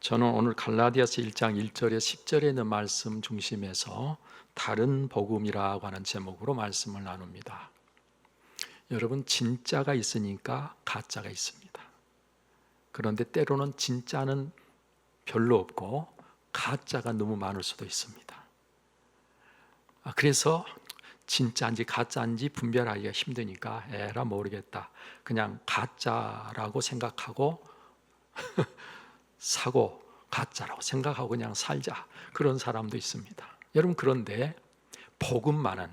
저는 오늘 갈라디아서 1장 1절에 10절에 있는 말씀 중심에서 다른 복음이라고 하는 제목으로 말씀을 나눕니다. 여러분, 진짜가 있으니까 가짜가 있습니다. 그런데 때로는 진짜는 별로 없고 가짜가 너무 많을 수도 있습니다. 그래서 진짜인지 가짜인지 분별하기가 힘드니까 에라 모르겠다, 그냥 가짜라고 생각하고 사고 가짜라고 생각하고 그냥 살자, 그런 사람도 있습니다. 여러분, 그런데 복음만은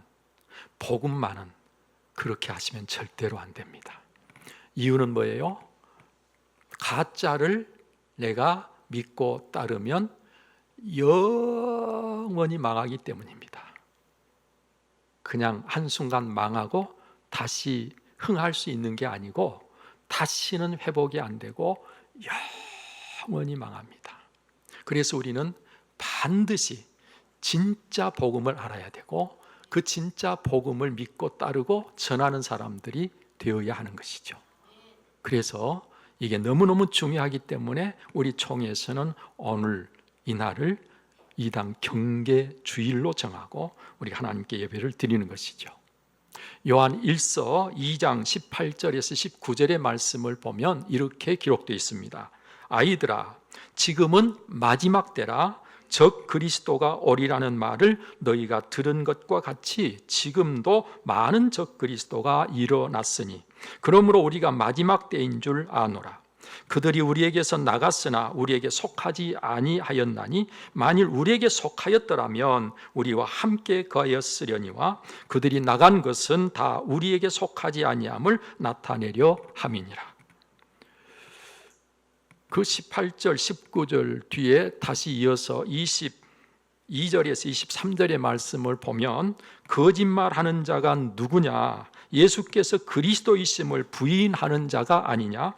그렇게 하시면 절대로 안 됩니다. 이유는 뭐예요? 가짜를 내가 믿고 따르면 영원히 망하기 때문입니다. 그냥 한순간 망하고 다시 흥할 수 있는 게 아니고 다시는 회복이 안 되고 영원히 망합니다. 그래서 우리는 반드시 진짜 복음을 알아야 되고 그 진짜 복음을 믿고 따르고 전하는 사람들이 되어야 하는 것이죠. 그래서 이게 너무너무 중요하기 때문에 우리 총회에서는 오늘 이날을 이당 경계 주일로 정하고 우리가 하나님께 예배를 드리는 것이죠. 요한 1서 2장 18절에서 19절의 말씀을 보면 이렇게 기록되어 있습니다. 아이들아, 지금은 마지막 때라. 적 그리스도가 오리라는 말을 너희가 들은 것과 같이 지금도 많은 적 그리스도가 일어났으니 그러므로 우리가 마지막 때인 줄 아노라. 그들이 우리에게서 나갔으나 우리에게 속하지 아니하였나니 만일 우리에게 속하였더라면 우리와 함께 거하였으려니와 그들이 나간 것은 다 우리에게 속하지 아니함을 나타내려 함이니라. 그 18절, 19절 뒤에 다시 이어서 22절에서 23절의 말씀을 보면 거짓말하는 자가 누구냐? 예수께서 그리스도이심을 부인하는 자가 아니냐?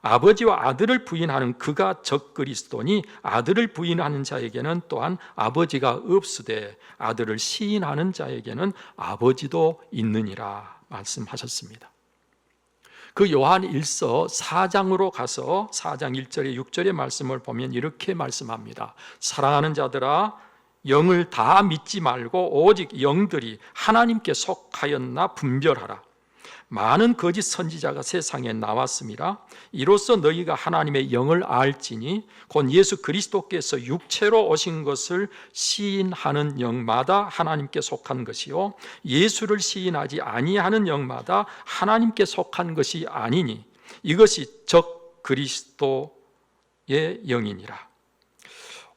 아버지와 아들을 부인하는 그가 적 그리스도니 아들을 부인하는 자에게는 또한 아버지가 없으되 아들을 시인하는 자에게는 아버지도 있느니라 말씀하셨습니다. 그 요한 1서 4장으로 가서 4장 1절에 6절의 말씀을 보면 이렇게 말씀합니다. 사랑하는 자들아, 영을 다 믿지 말고 오직 영들이 하나님께 속하였나 분별하라. 많은 거짓 선지자가 세상에 나왔습니다. 이로써 너희가 하나님의 영을 알지니 곧 예수 그리스도께서 육체로 오신 것을 시인하는 영마다 하나님께 속한 것이요 예수를 시인하지 아니하는 영마다 하나님께 속한 것이 아니니 이것이 적 그리스도의 영이니라.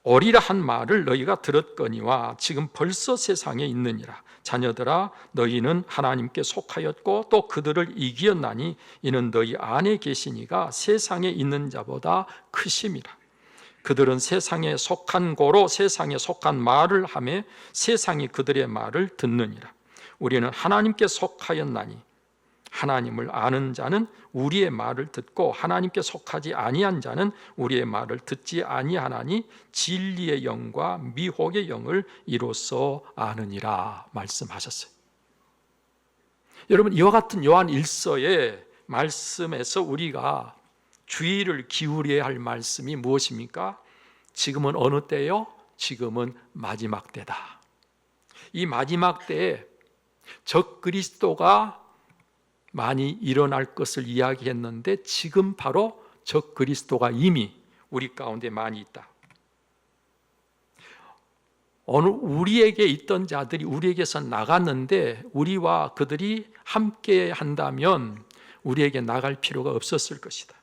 오리라 한 말을 너희가 들었거니와 지금 벌써 세상에 있느니라. 자녀들아, 너희는 하나님께 속하였고 또 그들을 이기었나니 이는 너희 안에 계시니가 세상에 있는 자보다 크심이라. 그들은 세상에 속한 고로 세상에 속한 말을 하며 세상이 그들의 말을 듣느니라. 우리는 하나님께 속하였나니 하나님을 아는 자는 우리의 말을 듣고 하나님께 속하지 아니한 자는 우리의 말을 듣지 아니하나니 진리의 영과 미혹의 영을 이로써 아느니라 말씀하셨어요. 여러분, 이와 같은 요한 1서의 말씀에서 우리가 주의를 기울여야 할 말씀이 무엇입니까? 지금은 어느 때요? 지금은 마지막 때다. 이 마지막 때에 적 그리스도가 많이 일어날 것을 이야기했는데 지금 바로 적 그리스도가 이미 우리 가운데 많이 있다. 오늘 우리에게 있던 자들이 우리에게서 나갔는데 우리와 그들이 함께 한다면 우리에게 나갈 필요가 없었을 것이다.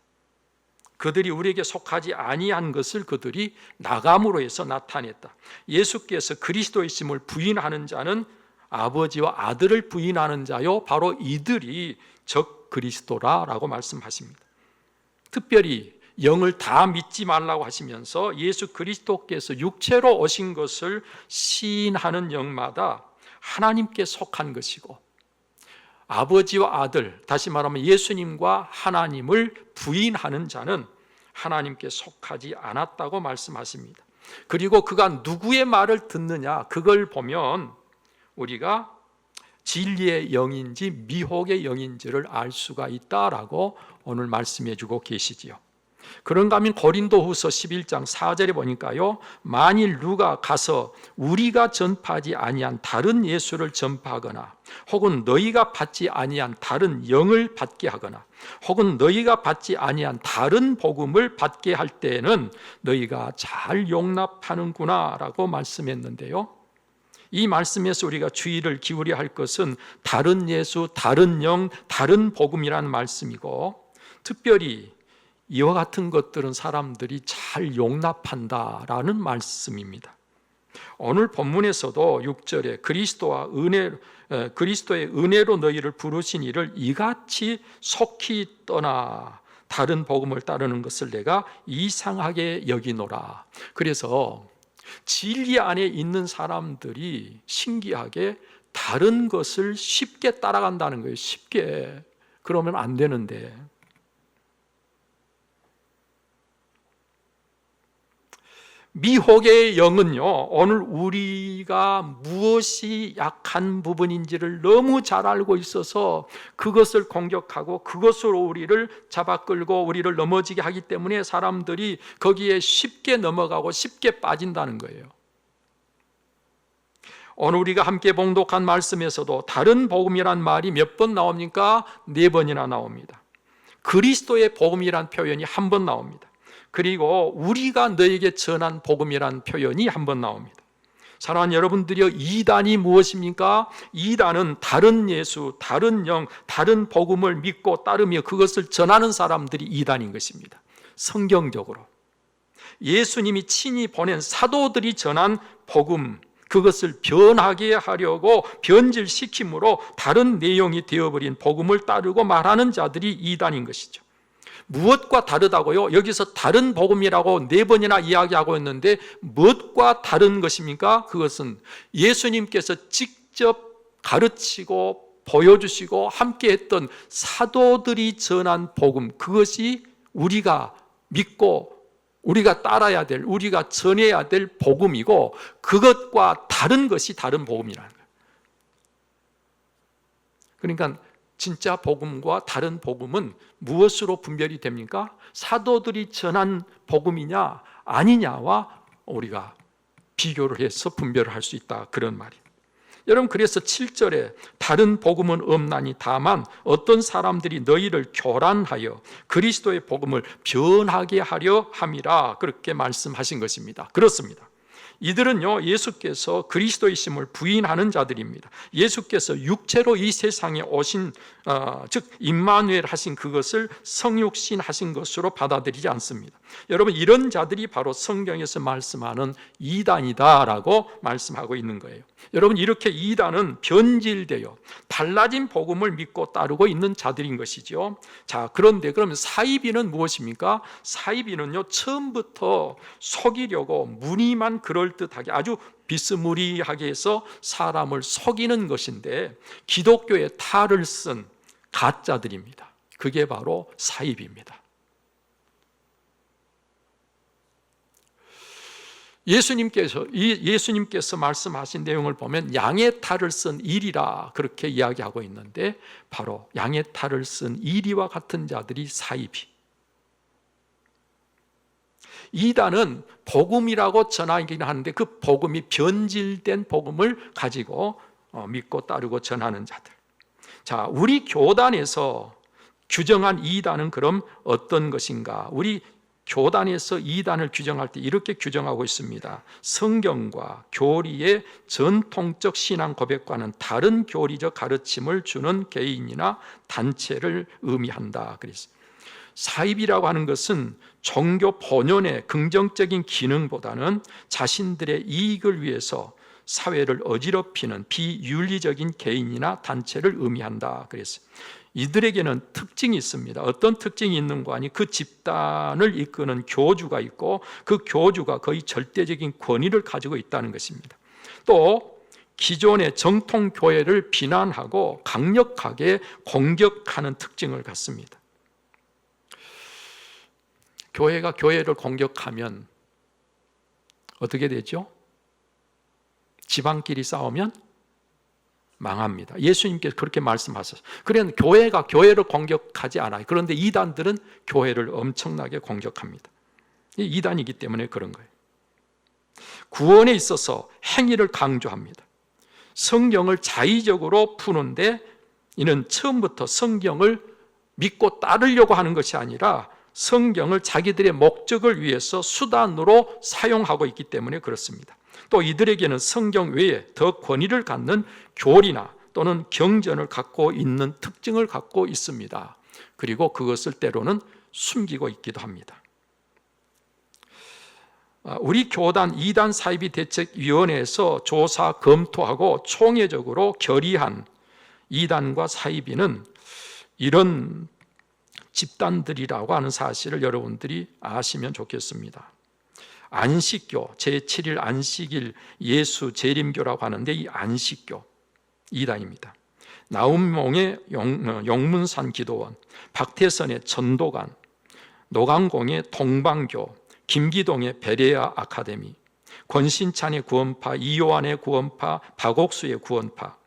그들이 우리에게 속하지 아니한 것을 그들이 나감으로 해서 나타냈다. 예수께서 그리스도이심을 부인하는 자는 아버지와 아들을 부인하는 자요 바로 이들이 적 그리스도라라고 말씀하십니다. 특별히 영을 다 믿지 말라고 하시면서 예수 그리스도께서 육체로 오신 것을 시인하는 영마다 하나님께 속한 것이고 아버지와 아들, 다시 말하면 예수님과 하나님을 부인하는 자는 하나님께 속하지 않았다고 말씀하십니다. 그리고 그가 누구의 말을 듣느냐, 그걸 보면 우리가 진리의 영인지 미혹의 영인지를 알 수가 있다라고 오늘 말씀해 주고 계시지요. 그런가 하면 고린도후서 11장 4절에 보니까요, 만일 누가 가서 우리가 전파하지 아니한 다른 예수를 전파하거나 혹은 너희가 받지 아니한 다른 영을 받게 하거나 혹은 너희가 받지 아니한 다른 복음을 받게 할 때에는 너희가 잘 용납하는구나 라고 말씀했는데요, 이 말씀에서 우리가 주의를 기울여야 할 것은 다른 예수, 다른 영, 다른 복음이라는 말씀이고, 특별히 이와 같은 것들은 사람들이 잘 용납한다라는 말씀입니다. 오늘 본문에서도 6절에 그리스도의 은혜로 너희를 부르신 이를 이같이 속히 떠나 다른 복음을 따르는 것을 내가 이상하게 여기노라. 그래서 진리 안에 있는 사람들이 신기하게 다른 것을 쉽게 따라간다는 거예요. 쉽게. 그러면 안 되는데. 미혹의 영은요, 오늘 우리가 무엇이 약한 부분인지를 너무 잘 알고 있어서 그것을 공격하고 그것으로 우리를 잡아끌고 우리를 넘어지게 하기 때문에 사람들이 거기에 쉽게 넘어가고 쉽게 빠진다는 거예요. 오늘 우리가 함께 봉독한 말씀에서도 다른 복음이란 말이 몇 번 나옵니까? 4번이나 나옵니다. 그리스도의 복음이란 표현이 한 번 나옵니다. 그리고 우리가 너에게 전한 복음이란 표현이 한 번 나옵니다. 사랑하는 여러분들이여, 이단이 무엇입니까? 이단은 다른 예수, 다른 영, 다른 복음을 믿고 따르며 그것을 전하는 사람들이 이단인 것입니다. 성경적으로 예수님이 친히 보낸 사도들이 전한 복음, 그것을 변하게 하려고 변질시킴으로 다른 내용이 되어버린 복음을 따르고 말하는 자들이 이단인 것이죠. 무엇과 다르다고요? 여기서 다른 복음이라고 4번이나 이야기하고 있는데 무엇과 다른 것입니까? 그것은 예수님께서 직접 가르치고 보여주시고 함께 했던 사도들이 전한 복음, 그것이 우리가 믿고 우리가 따라야 될, 우리가 전해야 될 복음이고, 그것과 다른 것이 다른 복음이라는 거예요. 그러니까 진짜 복음과 다른 복음은 무엇으로 분별이 됩니까? 사도들이 전한 복음이냐 아니냐와 우리가 비교를 해서 분별을 할 수 있다, 그런 말이에요. 여러분, 그래서 7절에 다른 복음은 없나니 다만 어떤 사람들이 너희를 교란하여 그리스도의 복음을 변하게 하려 함이라, 그렇게 말씀하신 것입니다. 그렇습니다. 이들은요, 예수께서 그리스도이심을 부인하는 자들입니다. 예수께서 육체로 이 세상에 오신, 즉 임마누엘 하신 그것을 성육신 하신 것으로 받아들이지 않습니다. 여러분, 이런 자들이 바로 성경에서 말씀하는 이단이다라고 말씀하고 있는 거예요. 여러분, 이렇게 이단은 변질되어 달라진 복음을 믿고 따르고 있는 자들인 것이죠. 자, 그런데 그러면 사이비는 무엇입니까? 사이비는요, 처음부터 속이려고 무늬만 그럴듯하게 아주 비스무리하게 해서 사람을 속이는 것인데, 기독교의 탈을 쓴 가짜들입니다. 그게 바로 사이비입니다. 예수님께서 말씀하신 내용을 보면 양의 탈을 쓴 이리라, 그렇게 이야기하고 있는데, 바로 양의 탈을 쓴 이리와 같은 자들이 사이비. 이단은 복음이라고 전하긴 하는데 그 복음이 변질된 복음을 가지고 믿고 따르고 전하는 자들. 자, 우리 교단에서 규정한 이단은 그럼 어떤 것인가? 우리 교단에서 이단을 규정할 때 이렇게 규정하고 있습니다. 성경과 교리의 전통적 신앙 고백과는 다른 교리적 가르침을 주는 개인이나 단체를 의미한다. 그래서 사입이라고 하는 것은 종교 본연의 긍정적인 기능보다는 자신들의 이익을 위해서 사회를 어지럽히는 비윤리적인 개인이나 단체를 의미한다. 그래서 이들에게는 특징이 있습니다. 어떤 특징이 있는가 하니 그 집단을 이끄는 교주가 있고 그 교주가 거의 절대적인 권위를 가지고 있다는 것입니다. 또 기존의 정통 교회를 비난하고 강력하게 공격하는 특징을 갖습니다. 교회가 교회를 공격하면 어떻게 되죠? 지방끼리 싸우면 망합니다. 예수님께서 그렇게 말씀하셨어요. 그래서 교회가 교회를 공격하지 않아요. 그런데 이단들은 교회를 엄청나게 공격합니다. 이단이기 때문에 그런 거예요. 구원에 있어서 행위를 강조합니다. 성경을 자의적으로 푸는데 이는 처음부터 성경을 믿고 따르려고 하는 것이 아니라 성경을 자기들의 목적을 위해서 수단으로 사용하고 있기 때문에 그렇습니다. 또 이들에게는 성경 외에 더 권위를 갖는 교리나 또는 경전을 갖고 있는 특징을 갖고 있습니다. 그리고 그것을 때로는 숨기고 있기도 합니다. 우리 교단 이단 사이비 대책위원회에서 조사 검토하고 총회적으로 결의한 이단과 사이비는 이런 집단들이라고 하는 사실을 여러분들이 아시면 좋겠습니다. 안식교, 제7일 안식일 예수 재림교라고 하는데 이 안식교 이단입니다. 나움몽의 용문산 기도원, 박태선의 전도관, 노강공의 동방교, 김기동의 베레아 아카데미, 권신찬의 구원파, 이요한의 구원파, 박옥수의 구원파,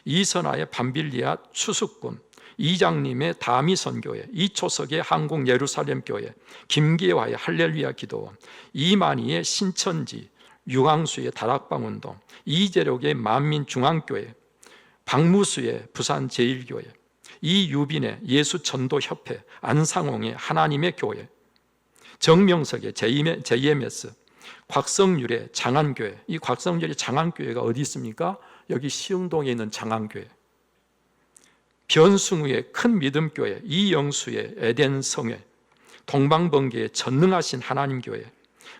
이선아의 밤빌리아 추수꾼, 이장님의 다미선교회, 이초석의 한국 예루살렘교회, 김기화의 할렐루야 기도원, 이만희의 신천지, 유광수의 다락방운동, 이재력의 만민중앙교회, 박무수의 부산제일교회, 이유빈의 예수전도협회, 안상홍의 하나님의 교회, 정명석의 JMS, 곽성률의 장안교회. 이 곽성률의 장안교회가 어디 있습니까? 여기 시흥동에 있는 장안교회. 변승우의 큰 믿음교회, 이영수의 에덴성회, 동방번개의 전능하신 하나님교회,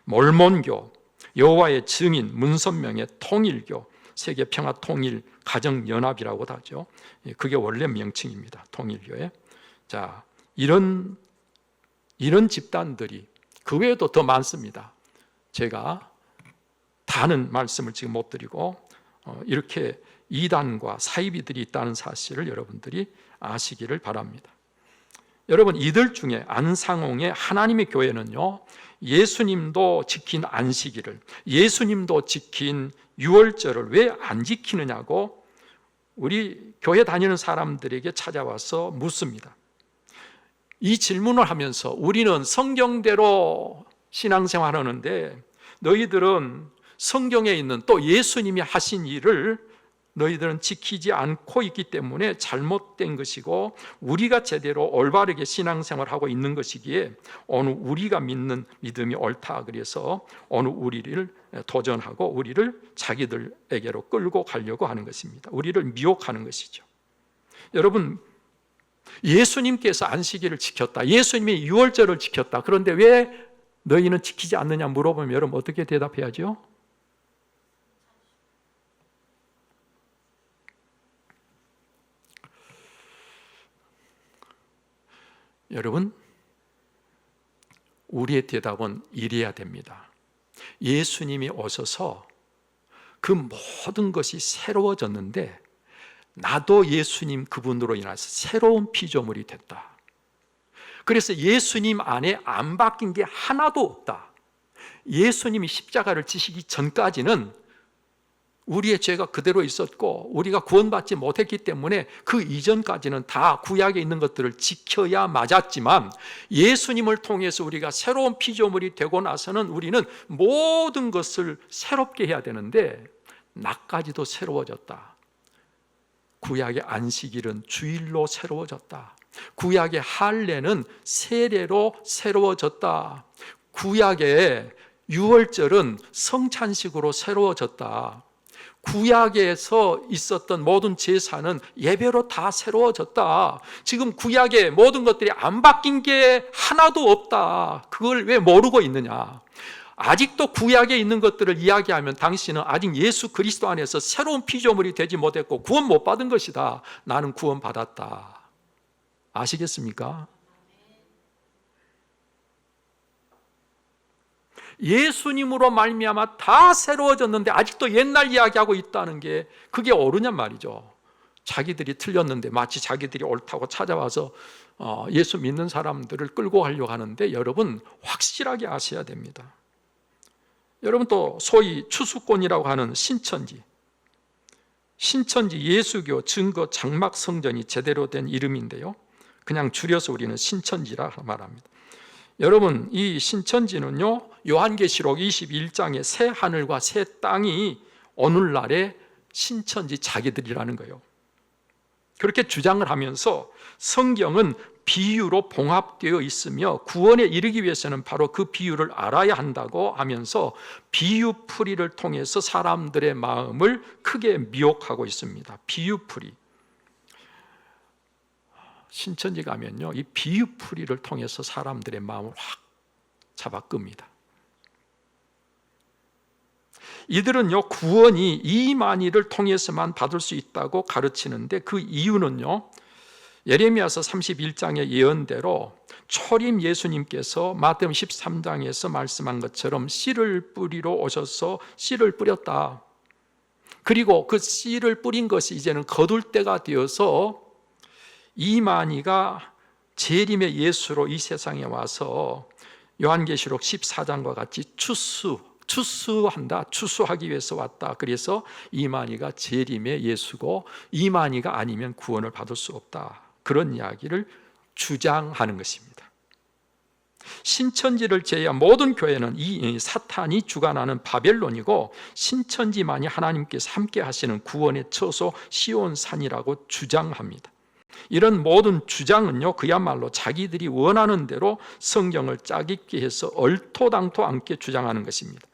몰몬교, 여호와의 증인 문선명의 통일교, 세계평화통일 가정연합이라고도 하죠. 그게 원래 명칭입니다. 통일교회. 자, 이런 집단들이 그 외에도 더 많습니다. 제가 다는 말씀을 지금 못 드리고 이렇게 이단과 사이비들이 있다는 사실을 여러분들이 아시기를 바랍니다. 여러분, 이들 중에 안상홍의 하나님의 교회는요, 예수님도 지킨 안식일을, 예수님도 지킨 유월절을 왜 안 지키느냐고 우리 교회 다니는 사람들에게 찾아와서 묻습니다. 이 질문을 하면서 우리는 성경대로 신앙생활하는데 너희들은 성경에 있는 또 예수님이 하신 일을 너희들은 지키지 않고 있기 때문에 잘못된 것이고 우리가 제대로 올바르게 신앙생활하고 있는 것이기에 오늘 우리가 믿는 믿음이 옳다. 그래서 오늘 우리를 도전하고 우리를 자기들에게로 끌고 가려고 하는 것입니다. 우리를 미혹하는 것이죠. 여러분, 예수님께서 안식일을 지켰다. 예수님이 유월절을 지켰다. 그런데 왜 너희는 지키지 않느냐 물어보면 여러분 어떻게 대답해야죠? 여러분, 우리의 대답은 이래야 됩니다. 예수님이 오셔서 그 모든 것이 새로워졌는데 나도 예수님 그분으로 인해서 새로운 피조물이 됐다. 그래서 예수님 안에 안 바뀐 게 하나도 없다. 예수님이 십자가를 지시기 전까지는 우리의 죄가 그대로 있었고 우리가 구원받지 못했기 때문에 그 이전까지는 다 구약에 있는 것들을 지켜야 맞았지만 예수님을 통해서 우리가 새로운 피조물이 되고 나서는 우리는 모든 것을 새롭게 해야 되는데 나까지도 새로워졌다. 구약의 안식일은 주일로 새로워졌다. 구약의 할례는 세례로 새로워졌다. 구약의 유월절은 성찬식으로 새로워졌다. 구약에서 있었던 모든 제사는 예배로 다 새로워졌다. 지금 구약의 모든 것들이 안 바뀐 게 하나도 없다. 그걸 왜 모르고 있느냐? 아직도 구약에 있는 것들을 이야기하면 당신은 아직 예수 그리스도 안에서 새로운 피조물이 되지 못했고 구원 못 받은 것이다. 나는 구원 받았다. 아시겠습니까? 예수님으로 말미암아 다 새로워졌는데 아직도 옛날 이야기하고 있다는 게 그게 옳으냔 말이죠. 자기들이 틀렸는데 마치 자기들이 옳다고 찾아와서 예수 믿는 사람들을 끌고 가려고 하는데 여러분 확실하게 아셔야 됩니다. 여러분 또 소위 추수꾼이라고 하는 신천지, 신천지 예수교 증거 장막 성전이 제대로 된 이름인데요, 그냥 줄여서 우리는 신천지라 말합니다. 여러분, 이 신천지는요, 요한계시록 21장의 새 하늘과 새 땅이 오늘날의 신천지 자기들이라는 거예요. 그렇게 주장을 하면서 성경은 비유로 봉합되어 있으며 구원에 이르기 위해서는 바로 그 비유를 알아야 한다고 하면서 비유풀이를 통해서 사람들의 마음을 크게 미혹하고 있습니다. 비유풀이. 신천지 가면요, 이 비유풀이를 통해서 사람들의 마음을 확 잡아 끕니다. 이들은요, 구원이 이만희를 통해서만 받을 수 있다고 가르치는데, 그 이유는요, 예레미야서 31장의 예언대로 초림 예수님께서 마태복음 13장에서 말씀한 것처럼 씨를 뿌리러 오셔서 씨를 뿌렸다. 그리고 그 씨를 뿌린 것이 이제는 거둘 때가 되어서 이만희가 재림의 예수로 이 세상에 와서 요한계시록 14장과 같이 추수하기 위해서 왔다. 그래서 이만희가 재림의 예수고 이만희가 아니면 구원을 받을 수 없다. 그런 이야기를 주장하는 것입니다. 신천지를 제외한 모든 교회는 이 사탄이 주관하는 바벨론이고, 신천지만이 하나님께서 함께 하시는 구원의 처소 시온산이라고 주장합니다. 이런 모든 주장은요, 그야말로 자기들이 원하는 대로 성경을 짜깁기 해서 얼토당토 않게 주장하는 것입니다.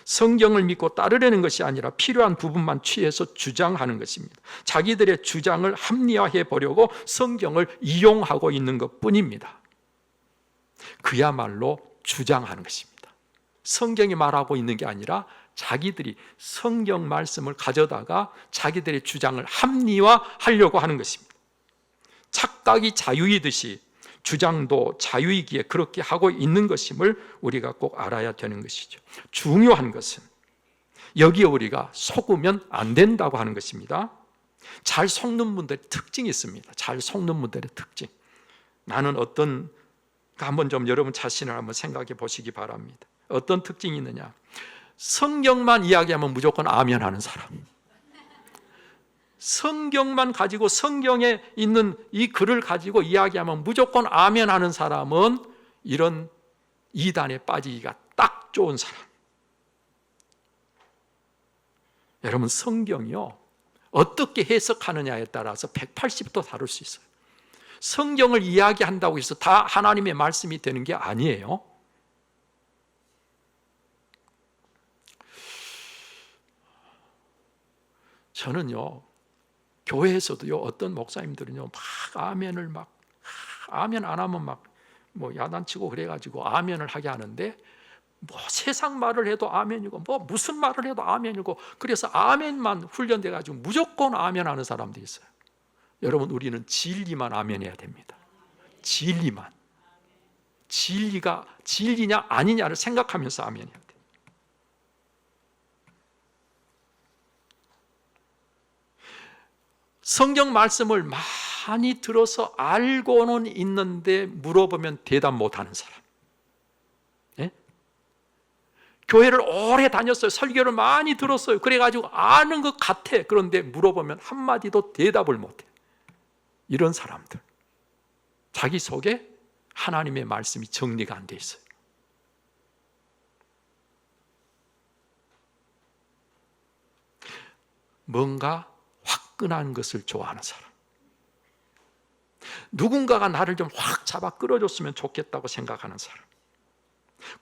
성경을 믿고 따르려는 것이 아니라 필요한 부분만 취해서 주장하는 것입니다. 자기들의 주장을 합리화해 보려고 성경을 이용하고 있는 것뿐입니다. 그야말로 주장하는 것입니다. 성경이 말하고 있는 게 아니라 자기들이 성경 말씀을 가져다가 자기들의 주장을 합리화하려고 하는 것입니다. 착각이 자유이듯이 주장도 자유이기에 그렇게 하고 있는 것임을 우리가 꼭 알아야 되는 것이죠. 중요한 것은 여기에 우리가 속으면 안 된다고 하는 것입니다. 잘 속는 분들의 특징이 있습니다. 잘 속는 분들의 특징. 나는 한번 좀 여러분 자신을 한번 생각해 보시기 바랍니다. 어떤 특징이 있느냐? 성경만 이야기하면 무조건 아멘 하는 사람. 성경만 가지고, 성경에 있는 이 글을 가지고 이야기하면 무조건 아멘 하는 사람은 이런 이단에 빠지기가 딱 좋은 사람. 여러분, 성경이요, 어떻게 해석하느냐에 따라서 180도 다를 수 있어요. 성경을 이야기한다고 해서 다 하나님의 말씀이 되는 게 아니에요. 저는요, 교회에서도요, 어떤 목사님들은요, 아멘 안 하면 야단치고 그래가지고 아멘을 하게 하는데, 세상 말을 해도 아멘이고, 무슨 말을 해도 아멘이고, 그래서 아멘만 훈련돼가지고 무조건 아멘 하는 사람도 있어요. 여러분, 우리는 진리만 아멘해야 됩니다. 진리만. 진리가 진리냐 아니냐를 생각하면서 아멘해야 돼요. 성경 말씀을 많이 들어서 알고는 있는데 물어보면 대답 못하는 사람. 예? 교회를 오래 다녔어요. 설교를 많이 들었어요. 그래가지고 아는 것 같아. 그런데 물어보면 한마디도 대답을 못해. 이런 사람들, 자기 속에 하나님의 말씀이 정리가 안 돼 있어요. 뭔가 화끈한 것을 좋아하는 사람, 누군가가 나를 좀 확 잡아 끌어줬으면 좋겠다고 생각하는 사람,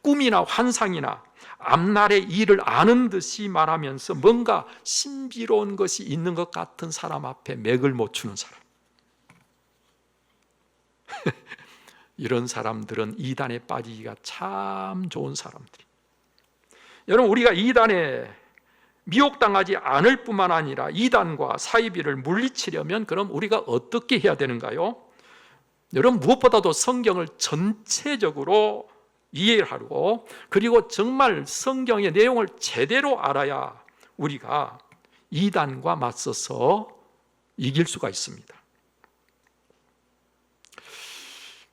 꿈이나 환상이나 앞날의 일을 아는 듯이 말하면서 뭔가 신비로운 것이 있는 것 같은 사람 앞에 맥을 못 추는 사람. 이런 사람들은 이단에 빠지기가 참 좋은 사람들이. 여러분, 우리가 이단에 미혹당하지 않을 뿐만 아니라 이단과 사이비를 물리치려면 그럼 우리가 어떻게 해야 되는가요? 여러분, 무엇보다도 성경을 전체적으로 이해하고, 그리고 정말 성경의 내용을 제대로 알아야 우리가 이단과 맞서서 이길 수가 있습니다.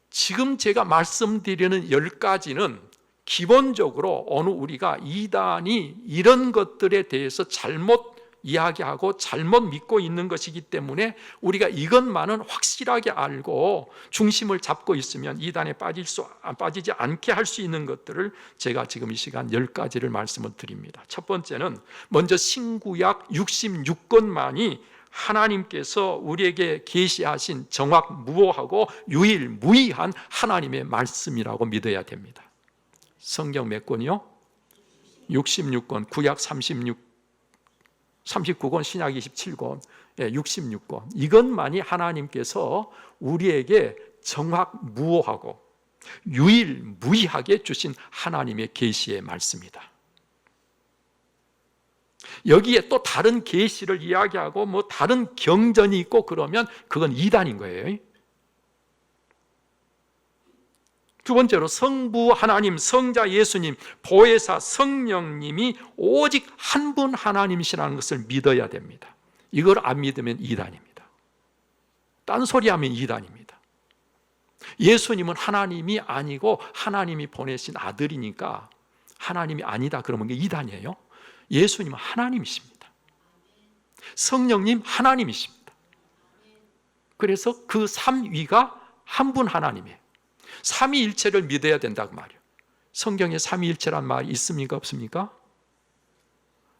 지금 제가 말씀드리는 10가지는 기본적으로 오늘 우리가 이단이 이런 것들에 대해서 잘못 이야기하고 잘못 믿고 있는 것이기 때문에 우리가 이것만은 확실하게 알고 중심을 잡고 있으면 이단에 빠지지 않게 할 수 있는 것들을 제가 지금 이 시간 10가지를 말씀을 드립니다. 첫 번째는 먼저 신구약 66권만이 하나님께서 우리에게 계시하신 정확무오하고 유일무이한 하나님의 말씀이라고 믿어야 됩니다. 성경 몇 권이요? 66권, 구약 39권, 신약 27권, 66권. 이것만이 하나님께서 우리에게 정확무오하고 유일무이하게 주신 하나님의 계시의 말씀이다. 여기에 또 다른 계시를 이야기하고 뭐 다른 경전이 있고 그러면 그건 이단인 거예요. 두 번째로 성부 하나님, 성자 예수님, 보혜사 성령님이 오직 한 분 하나님이시라는 것을 믿어야 됩니다. 이걸 안 믿으면 이단입니다. 딴소리하면 이단입니다. 예수님은 하나님이 아니고 하나님이 보내신 아들이니까 하나님이 아니다 그러면 이게 이단이에요. 예수님은 하나님이십니다. 성령님 하나님이십니다. 그래서 그 삼위가 한 분 하나님이에요. 삼위일체를 믿어야 된다고 말이에요. 성경에 삼위일체란 말이 있습니까 없습니까?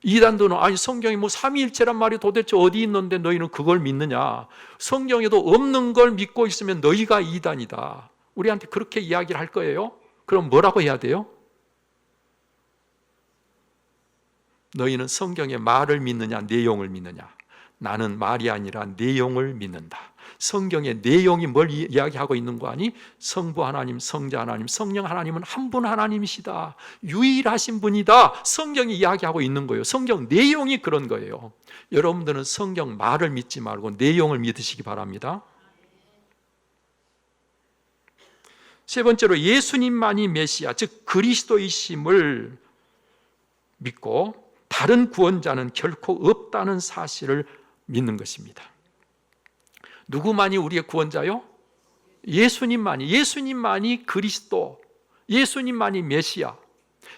이단도는 아니 성경에 뭐 삼위일체란 말이 도대체 어디 있는데 너희는 그걸 믿느냐? 성경에도 없는 걸 믿고 있으면 너희가 이단이다. 우리한테 그렇게 이야기를 할 거예요. 그럼 뭐라고 해야 돼요? 너희는 성경의 말을 믿느냐 내용을 믿느냐? 나는 말이 아니라 내용을 믿는다. 성경의 내용이 뭘 이야기하고 있는 거 아니? 성부 하나님, 성자 하나님, 성령 하나님은 한 분 하나님이시다. 유일하신 분이다. 성경이 이야기하고 있는 거예요. 성경 내용이 그런 거예요. 여러분들은 성경 말을 믿지 말고 내용을 믿으시기 바랍니다. 세 번째로 예수님만이 메시아, 즉 그리스도이심을 믿고 다른 구원자는 결코 없다는 사실을 믿는 것입니다. 누구만이 우리의 구원자요? 예수님만이 그리스도, 예수님만이 메시아.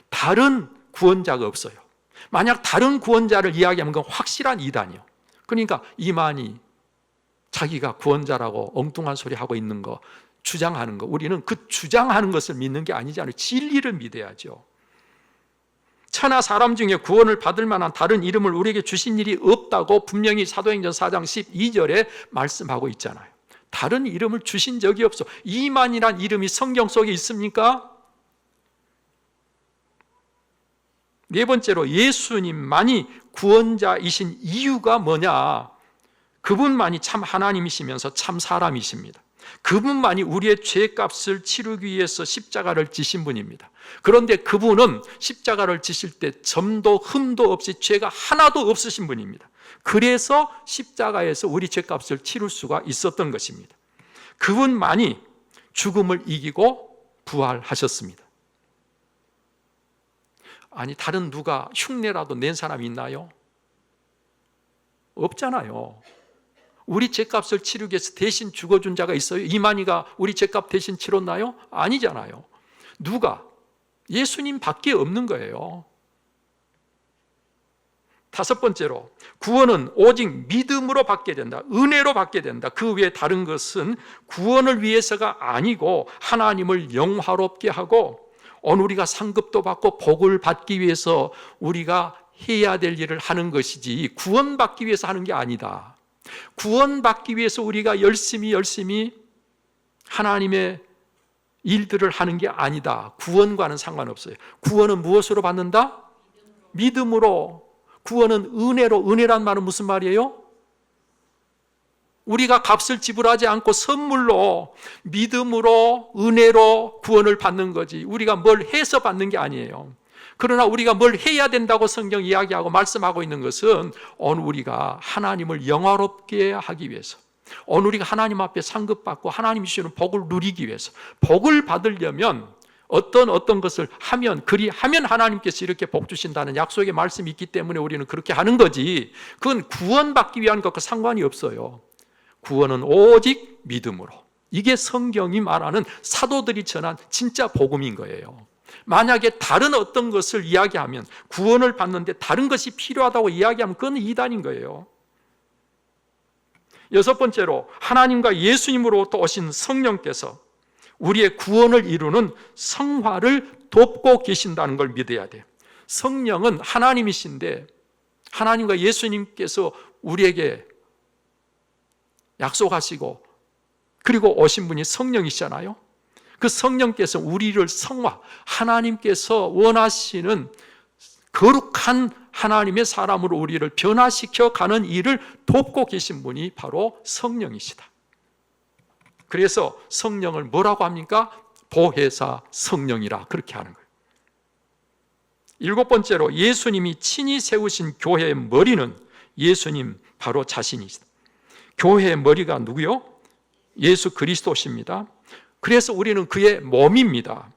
다른 구원자가 없어요. 만약 다른 구원자를 이야기하면 그건 확실한 이단이요. 그러니까 이만희 자기가 구원자라고 엉뚱한 소리 하고 있는 거, 주장하는 거, 우리는 그 주장하는 것을 믿는 게 아니잖아요. 진리를 믿어야죠. 천하 사람 중에 구원을 받을 만한 다른 이름을 우리에게 주신 일이 없다고 분명히 사도행전 4장 12절에 말씀하고 있잖아요. 다른 이름을 주신 적이 없어. 이만이란 이름이 성경 속에 있습니까? 네 번째로 예수님만이 구원자이신 이유가 뭐냐? 그분만이 참 하나님이시면서 참 사람이십니다. 그분만이 우리의 죄값을 치르기 위해서 십자가를 지신 분입니다. 그런데 그분은 십자가를 지실 때 점도 흠도 없이 죄가 하나도 없으신 분입니다. 그래서 십자가에서 우리 죄값을 치를 수가 있었던 것입니다. 그분만이 죽음을 이기고 부활하셨습니다. 아니 다른 누가 흉내라도 낸 사람이 있나요? 없잖아요. 우리 죄값을 치르기 위해서 대신 죽어준 자가 있어요? 이만희가 우리 죄값 대신 치렀나요? 아니잖아요. 누가? 예수님 밖에 없는 거예요. 다섯 번째로 구원은 오직 믿음으로 받게 된다. 은혜로 받게 된다. 그 외에 다른 것은 구원을 위해서가 아니고 하나님을 영화롭게 하고 오늘 우리가 상급도 받고 복을 받기 위해서 우리가 해야 될 일을 하는 것이지 구원받기 위해서 하는 게 아니다. 구원받기 위해서 우리가 열심히 하나님의 일들을 하는 게 아니다. 구원과는 상관없어요. 구원은 무엇으로 받는다? 믿음으로. 구원은 은혜로. 은혜란 말은 무슨 말이에요? 우리가 값을 지불하지 않고 선물로, 믿음으로, 은혜로 구원을 받는 거지. 우리가 뭘 해서 받는 게 아니에요. 그러나 우리가 뭘 해야 된다고 성경 이야기하고 말씀하고 있는 것은 오늘 우리가 하나님을 영화롭게 하기 위해서, 오늘 우리가 하나님 앞에 상급받고 하나님이 주시는 복을 누리기 위해서, 복을 받으려면 어떤 것을 하면, 그리하면 하나님께서 이렇게 복 주신다는 약속의 말씀이 있기 때문에 우리는 그렇게 하는 거지, 그건 구원받기 위한 것과 상관이 없어요. 구원은 오직 믿음으로. 이게 성경이 말하는 사도들이 전한 진짜 복음인 거예요. 만약에 다른 어떤 것을 이야기하면, 구원을 받는데 다른 것이 필요하다고 이야기하면 그건 이단인 거예요. 여섯 번째로, 하나님과 예수님으로부터 오신 성령께서 우리의 구원을 이루는 성화를 돕고 계신다는 걸 믿어야 돼요. 성령은 하나님이신데, 하나님과 예수님께서 우리에게 약속하시고 그리고 오신 분이 성령이시잖아요. 그 성령께서 우리를 성화, 하나님께서 원하시는 거룩한 하나님의 사람으로 우리를 변화시켜 가는 일을 돕고 계신 분이 바로 성령이시다. 그래서 성령을 뭐라고 합니까? 보혜사 성령이라 그렇게 하는 거예요. 일곱 번째로, 예수님이 친히 세우신 교회의 머리는 예수님 바로 자신이시다. 교회의 머리가 누구요? 예수 그리스도십니다. 그래서 우리는 그의 몸입니다.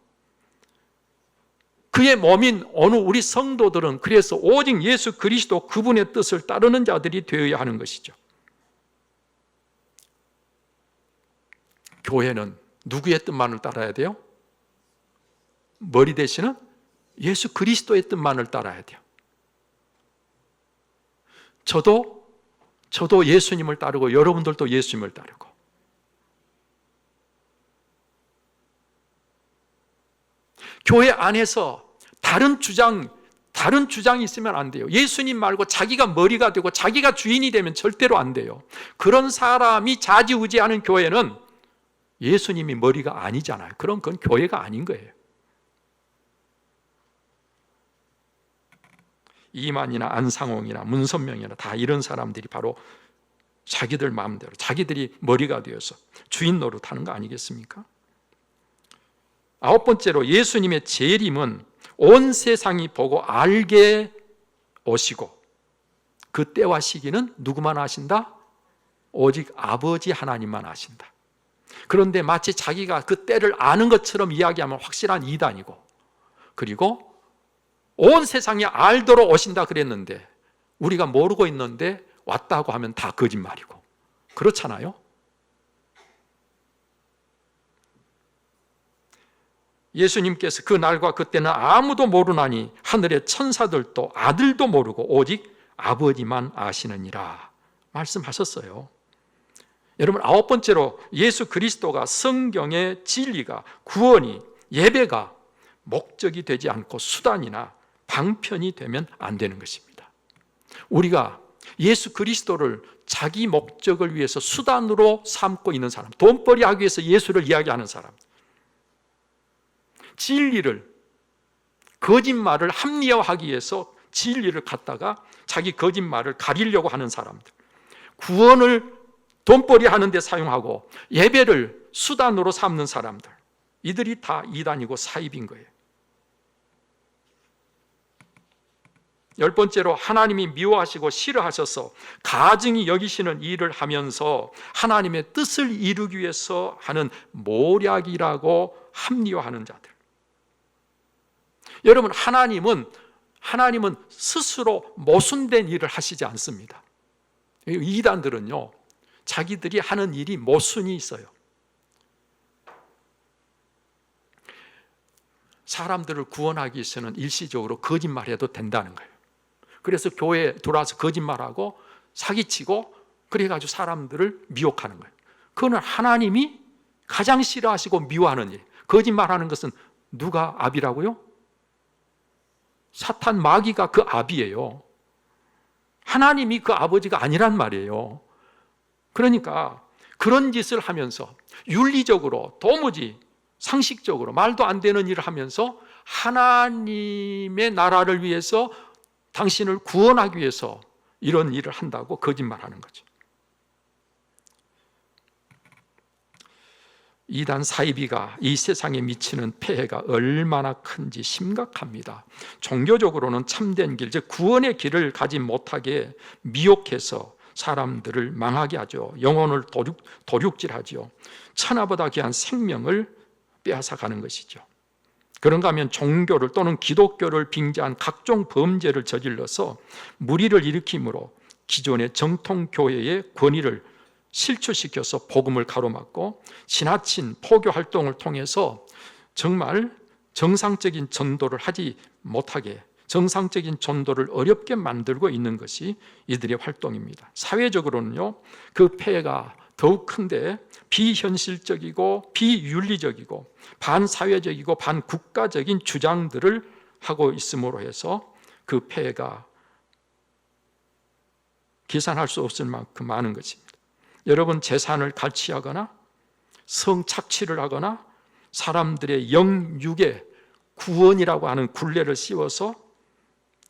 그의 몸인 어느 우리 성도들은 그래서 오직 예수 그리스도 그분의 뜻을 따르는 자들이 되어야 하는 것이죠. 교회는 누구의 뜻만을 따라야 돼요? 머리 대신은 예수 그리스도의 뜻만을 따라야 돼요. 저도 예수님을 따르고 여러분들도 예수님을 따르고, 교회 안에서 다른 주장이 있으면 안 돼요. 예수님 말고 자기가 머리가 되고 자기가 주인이 되면 절대로 안 돼요. 그런 사람이 좌지우지하는 교회는 예수님이 머리가 아니잖아요. 그럼 그건 교회가 아닌 거예요. 이만이나 안상홍이나 문선명이나 다 이런 사람들이 바로 자기들 마음대로 자기들이 머리가 되어서 주인 노릇하는 거 아니겠습니까? 아홉 번째로, 예수님의 재림은 온 세상이 보고 알게 오시고, 그 때와 시기는 누구만 아신다? 오직 아버지 하나님만 아신다. 그런데 마치 자기가 그 때를 아는 것처럼 이야기하면 확실한 이단이고, 그리고 온 세상이 알도록 오신다 그랬는데 우리가 모르고 있는데 왔다고 하면 다 거짓말이고, 그렇잖아요. 예수님께서 그 날과 그때는 아무도 모르나니 하늘의 천사들도 아들도 모르고 오직 아버지만 아시느니라 말씀하셨어요. 여러분, 아홉 번째로, 예수 그리스도가 성경의 진리가, 구원이, 예배가 목적이 되지 않고 수단이나 방편이 되면 안 되는 것입니다. 우리가 예수 그리스도를 자기 목적을 위해서 수단으로 삼고 있는 사람, 돈벌이 하기 위해서 예수를 이야기하는 사람, 진리를, 거짓말을 합리화하기 위해서 진리를 갖다가 자기 거짓말을 가리려고 하는 사람들, 구원을 돈벌이 하는 데 사용하고 예배를 수단으로 삼는 사람들, 이들이 다 이단이고 사입인 거예요. 열 번째로, 하나님이 미워하시고 싫어하셔서 가증히 여기시는 일을 하면서 하나님의 뜻을 이루기 위해서 하는 모략이라고 합리화하는 자들. 여러분, 하나님은 스스로 모순된 일을 하시지 않습니다. 이단들은요, 자기들이 하는 일이 모순이 있어요. 사람들을 구원하기 위해서는 일시적으로 거짓말해도 된다는 거예요. 그래서 교회에 들어와서 거짓말하고 사기치고 그래가지고 사람들을 미혹하는 거예요. 그거는 하나님이 가장 싫어하시고 미워하는 일. 거짓말하는 것은 누가 압이라고요? 사탄 마귀가 그 압이에요. 하나님이 그 아버지가 아니란 말이에요. 그러니까 그런 짓을 하면서 윤리적으로 도무지 상식적으로 말도 안 되는 일을 하면서 하나님의 나라를 위해서, 당신을 구원하기 위해서 이런 일을 한다고 거짓말하는 거죠. 이단 사이비가 이 세상에 미치는 폐해가 얼마나 큰지 심각합니다. 종교적으로는 참된 길, 즉 구원의 길을 가지 못하게 미혹해서 사람들을 망하게 하죠. 영혼을 도륙질하죠. 천하보다 귀한 생명을 빼앗아가는 것이죠. 그런가 하면 종교를 또는 기독교를 빙자한 각종 범죄를 저질러서 무리를 일으킴으로 기존의 정통교회의 권위를 실추시켜서 복음을 가로막고 지나친 포교 활동을 통해서 정말 정상적인 전도를 하지 못하게, 정상적인 전도를 어렵게 만들고 있는 것이 이들의 활동입니다. 사회적으로는요, 그 폐해가 더욱 큰데 비현실적이고 비윤리적이고 반사회적이고 반국가적인 주장들을 하고 있음으로 해서 그 폐해가 계산할 수 없을 만큼 많은 것입니다. 여러분, 재산을 갈취하거나 성착취를 하거나 사람들의 영육의 구원이라고 하는 굴레를 씌워서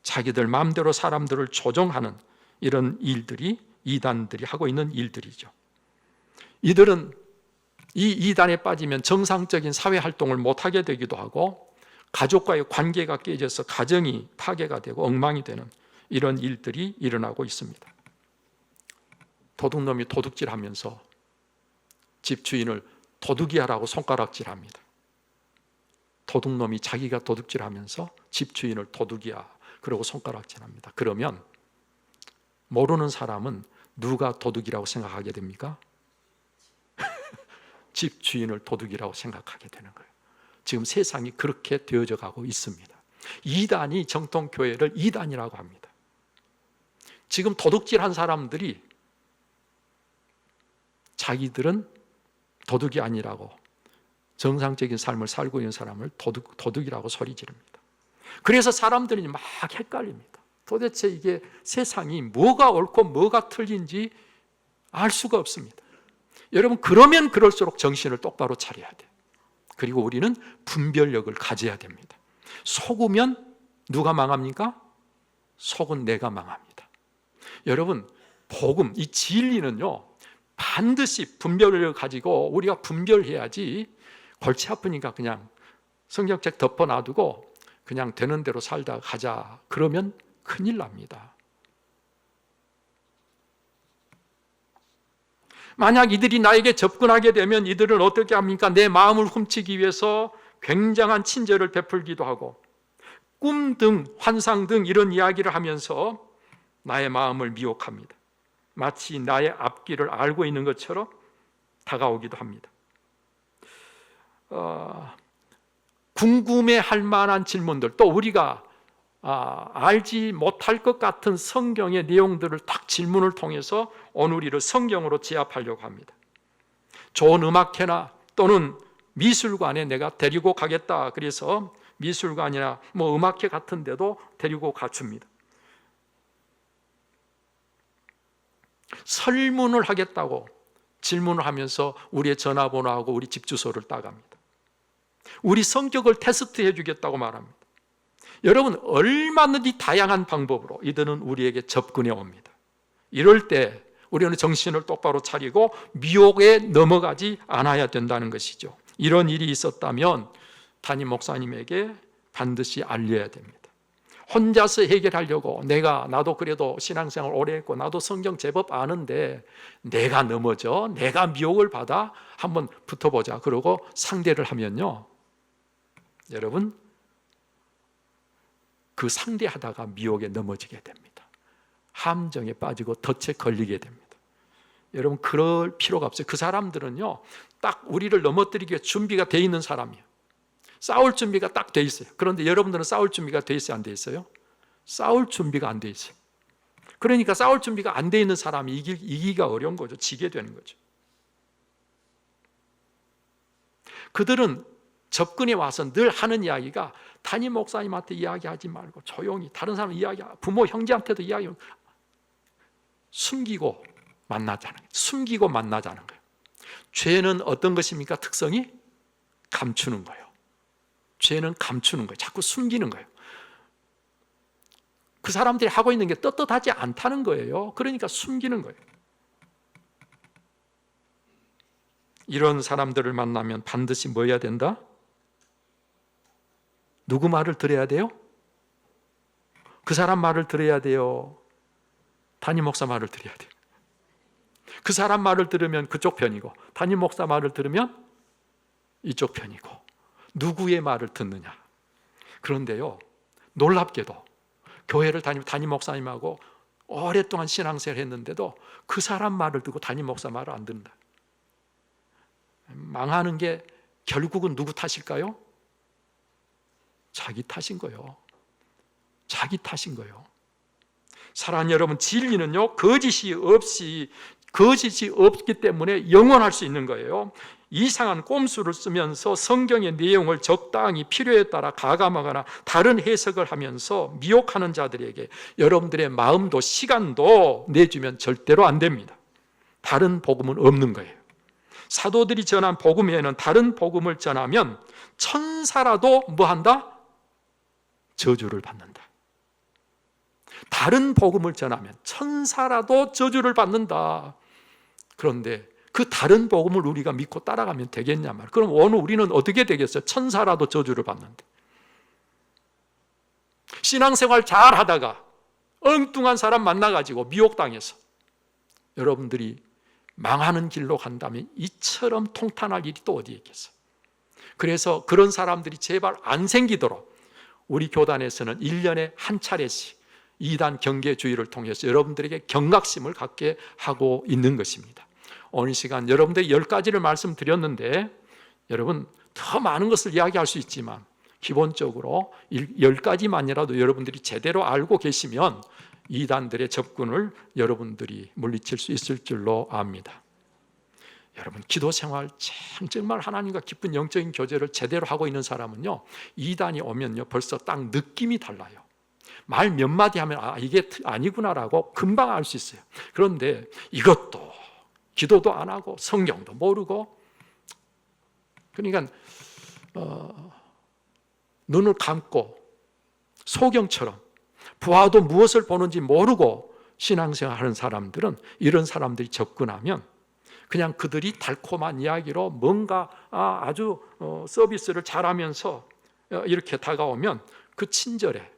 자기들 마음대로 사람들을 조종하는 이런 일들이 이단들이 하고 있는 일들이죠. 이들은 이 이단에 빠지면 정상적인 사회활동을 못하게 되기도 하고 가족과의 관계가 깨져서 가정이 파괴가 되고 엉망이 되는 이런 일들이 일어나고 있습니다. 도둑놈이 도둑질하면서 집주인을 도둑이야라고 손가락질합니다. 도둑놈이 자기가 도둑질하면서 집주인을 도둑이야 그러고 손가락질합니다. 그러면 모르는 사람은 누가 도둑이라고 생각하게 됩니까? 집주인을 도둑이라고 생각하게 되는 거예요. 지금 세상이 그렇게 되어져 가고 있습니다. 이단이 정통교회를 이단이라고 합니다. 지금 도둑질한 사람들이 자기들은 도둑이 아니라고 정상적인 삶을 살고 있는 사람을 도둑이라고 소리 지릅니다. 그래서 사람들이 막 헷갈립니다. 도대체 이게 세상이 뭐가 옳고 뭐가 틀린지 알 수가 없습니다. 여러분, 그러면 그럴수록 정신을 똑바로 차려야 돼요. 그리고 우리는 분별력을 가져야 됩니다. 속으면 누가 망합니까? 속은 내가 망합니다. 여러분, 복음, 이 진리는요, 반드시 분별력을 가지고 우리가 분별해야지 골치 아프니까 그냥 성경책 덮어 놔두고 그냥 되는 대로 살다 가자. 그러면 큰일 납니다. 만약 이들이 나에게 접근하게 되면 이들은 어떻게 합니까? 내 마음을 훔치기 위해서 굉장한 친절을 베풀기도 하고 꿈 등 환상 등 이런 이야기를 하면서 나의 마음을 미혹합니다. 마치 나의 앞길을 알고 있는 것처럼 다가오기도 합니다. 궁금해할 만한 질문들, 또 우리가 알지 못할 것 같은 성경의 내용들을 딱 질문을 통해서 오늘 우리를 성경으로 제압하려고 합니다. 좋은 음악회나 또는 미술관에 내가 데리고 가겠다. 그래서 미술관이나 음악회 같은 데도 데리고 가줍니다. 설문을 하겠다고 질문을 하면서 우리의 전화번호하고 우리 집 주소를 따갑니다. 우리 성격을 테스트해 주겠다고 말합니다. 여러분, 얼마든지 다양한 방법으로 이들은 우리에게 접근해 옵니다. 이럴 때 우리는 정신을 똑바로 차리고 미혹에 넘어가지 않아야 된다는 것이죠. 이런 일이 있었다면 담임 목사님에게 반드시 알려야 됩니다. 혼자서 해결하려고 나도 그래도 신앙생활 오래 했고 나도 성경 제법 아는데 내가 넘어져, 내가 미혹을 받아, 한번 붙어보자 그러고 상대를 하면요, 여러분, 그 상대하다가 미혹에 넘어지게 됩니다. 함정에 빠지고 덫에 걸리게 됩니다. 여러분, 그럴 필요가 없어요. 그 사람들은요, 딱 우리를 넘어뜨리기 위해 준비가 돼 있는 사람이에요. 싸울 준비가 딱 돼 있어요. 그런데 여러분들은 싸울 준비가 돼 있어요, 안 돼 있어요? 싸울 준비가 안 돼 있어요. 그러니까 싸울 준비가 안 돼 있는 사람이 이기기가 어려운 거죠. 지게 되는 거죠. 그들은 접근해 와서 늘 하는 이야기가 담임 목사님한테 이야기하지 말고 조용히 다른 사람 부모 형제한테도 숨기고 만나자는 거예요. 숨기고 만나자는 거예요. 죄는 어떤 것입니까? 특성이 감추는 거예요. 죄는 감추는 거예요. 자꾸 숨기는 거예요. 그 사람들이 하고 있는 게 떳떳하지 않다는 거예요. 그러니까 숨기는 거예요. 이런 사람들을 만나면 반드시 뭐 해야 된다? 누구 말을 들어야 돼요? 그 사람 말을 들어야 돼요? 담임 목사 말을 들어야 돼요? 그 사람 말을 들으면 그쪽 편이고 담임 목사 말을 들으면 이쪽 편이고 누구의 말을 듣느냐? 그런데요, 놀랍게도 교회를 담임 목사님하고 오랫동안 신앙생활을 했는데도 그 사람 말을 듣고 담임 목사 말을 안 듣는다. 망하는 게 결국은 누구 탓일까요? 자기 탓인 거예요. 자기 탓인 거예요. 사랑하는 여러분, 진리는요, 거짓이 없기 때문에 영원할 수 있는 거예요. 이상한 꼼수를 쓰면서 성경의 내용을 적당히 필요에 따라 가감하거나 다른 해석을 하면서 미혹하는 자들에게 여러분들의 마음도 시간도 내주면 절대로 안 됩니다. 다른 복음은 없는 거예요. 사도들이 전한 복음 외에는 다른 복음을 전하면 천사라도 뭐한다? 저주를 받는다. 다른 복음을 전하면 천사라도 저주를 받는다. 그런데 그 다른 복음을 우리가 믿고 따라가면 되겠냐 말. 그럼 오늘 우리는 어떻게 되겠어요? 천사라도 저주를 받는데. 신앙생활 잘 하다가 엉뚱한 사람 만나가지고 미혹당해서 여러분들이 망하는 길로 간다면 이처럼 통탄할 일이 또 어디에 있겠어요? 그래서 그런 사람들이 제발 안 생기도록 우리 교단에서는 1년에 한 차례씩 이단 경계주의를 통해서 여러분들에게 경각심을 갖게 하고 있는 것입니다. 오늘 시간 여러분들이 10가지를 말씀드렸는데 여러분 더 많은 것을 이야기할 수 있지만 기본적으로 10가지만이라도 여러분들이 제대로 알고 계시면 이단들의 접근을 여러분들이 물리칠 수 있을 줄로 압니다. 여러분 기도 생활 정말 하나님과 깊은 영적인 교제를 제대로 하고 있는 사람은요, 이단이 오면요 벌써 딱 느낌이 달라요. 말 몇 마디 하면 이게 아니구나라고 금방 알 수 있어요. 그런데 이것도 기도도 안 하고 성경도 모르고 그러니까 눈을 감고 소경처럼 보아도 무엇을 보는지 모르고 신앙생활하는 사람들은 이런 사람들이 접근하면 그냥 그들이 달콤한 이야기로 뭔가 아주 서비스를 잘하면서 이렇게 다가오면 그 친절에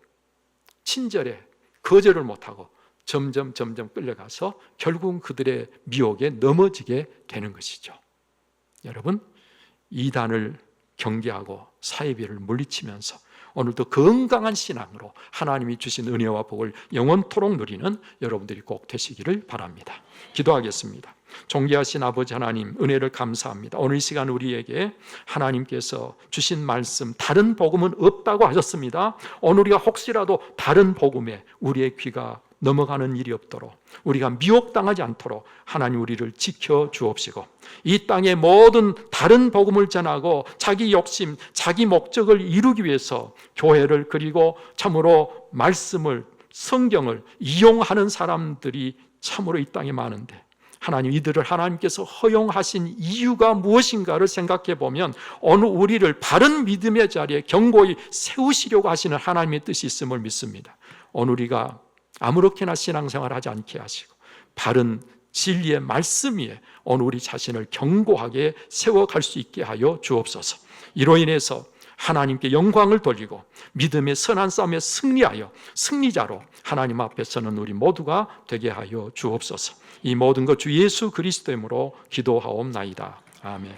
거절을 못하고 점점 끌려가서 결국은 그들의 미혹에 넘어지게 되는 것이죠. 여러분, 이단을 경계하고 사이비를 물리치면서 오늘도 건강한 신앙으로 하나님이 주신 은혜와 복을 영원토록 누리는 여러분들이 꼭 되시기를 바랍니다. 기도하겠습니다. 존귀하신 아버지 하나님, 은혜를 감사합니다. 오늘 이 시간 우리에게 하나님께서 주신 말씀, 다른 복음은 없다고 하셨습니다. 오늘 우리가 혹시라도 다른 복음에 우리의 귀가 넘어가는 일이 없도록, 우리가 미혹당하지 않도록 하나님 우리를 지켜주옵시고, 이 땅의 모든 다른 복음을 전하고 자기 욕심, 자기 목적을 이루기 위해서 교회를 그리고 참으로 말씀을, 성경을 이용하는 사람들이 참으로 이 땅에 많은데 하나님, 이들을 하나님께서 허용하신 이유가 무엇인가를 생각해 보면 오늘 우리를 바른 믿음의 자리에 견고히 세우시려고 하시는 하나님의 뜻이 있음을 믿습니다. 오늘 우리가 아무렇게나 신앙생활을 하지 않게 하시고 바른 진리의 말씀 위에 오늘 우리 자신을 견고하게 세워갈 수 있게 하여 주옵소서. 이로 인해서 하나님께 영광을 돌리고 믿음의 선한 싸움에 승리하여 승리자로 하나님 앞에 서는 우리 모두가 되게 하여 주옵소서. 이 모든 것 주 예수 그리스도 이름으로 기도하옵나이다. 아멘.